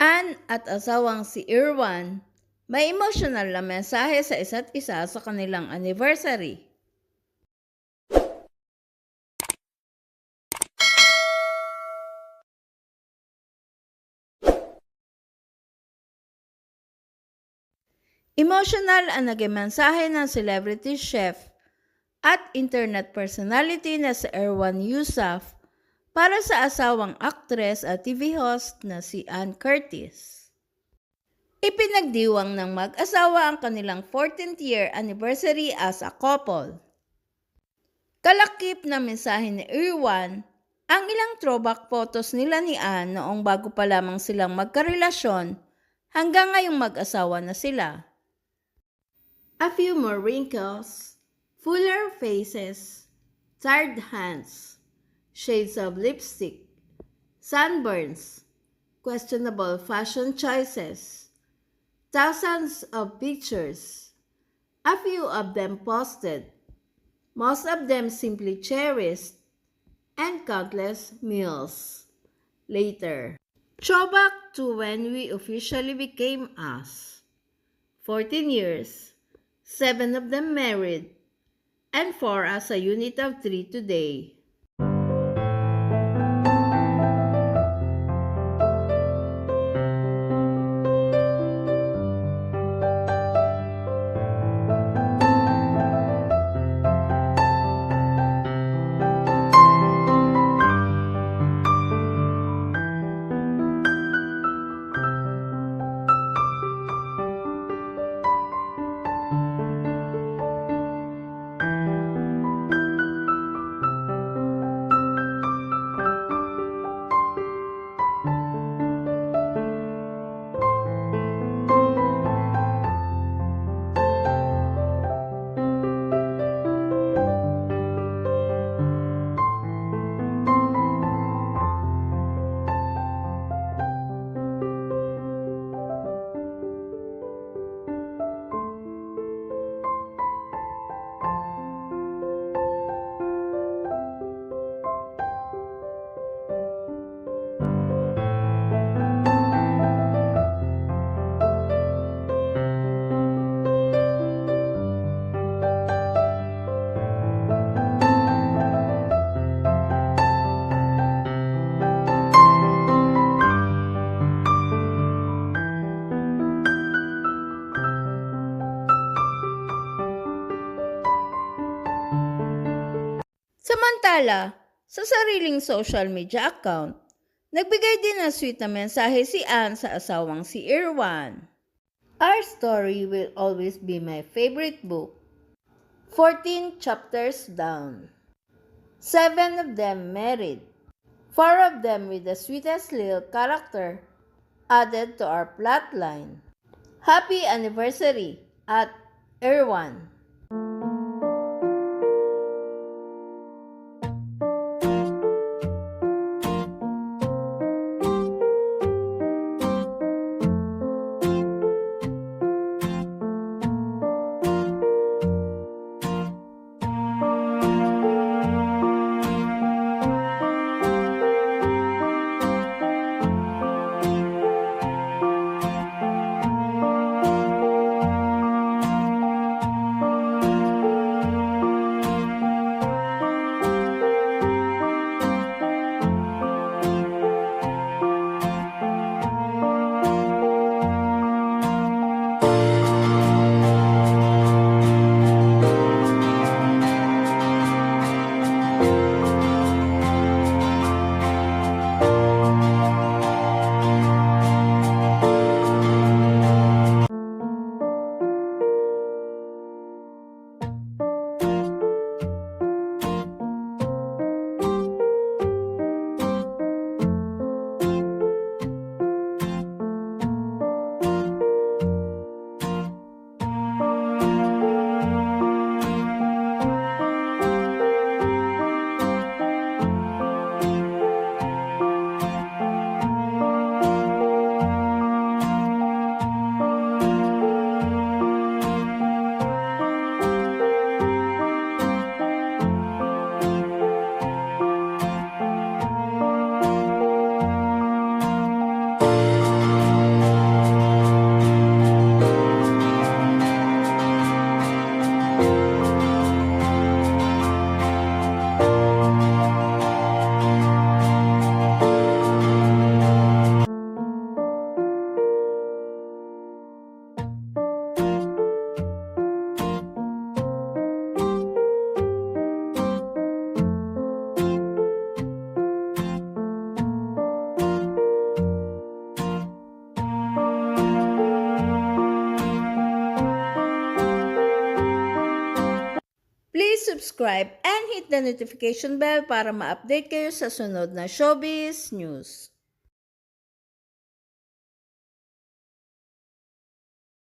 Anne at asawang si Irwan, may emosyonal na mensahe sa isa't isa sa kanilang anniversary. Emotional ang naging mensahe ng celebrity chef at internet personality na si Erwan Yusuf para sa asawang aktres at TV host na si Ann Curtis. Ipinagdiwang ng mag-asawa ang kanilang 14th year anniversary as a couple. Kalakip na mensahe ni Erwan ang ilang throwback photos nila ni Ann noong bago pa lamang silang magkarelasyon hanggang ngayong mag-asawa na sila. A few more wrinkles, fuller faces, tired hands, shades of lipstick, sunburns, questionable fashion choices, thousands of pictures, a few of them posted, most of them simply cherished, and countless meals later. Throwback to when we officially became us. 14 years, 7 of them married, and 4 as a unit of 3 today. Samantala, sa sariling social media account, nagbigay din ng sweet na mensahe si Anne sa asawang si Irwan. Our story will always be my favorite book. 14 chapters down. 7 of them married. 4 of them with the sweetest little character added to our plotline. Happy anniversary at Irwan. subscribe and hit the notification bell para ma-update kayo sa sunod na showbiz news.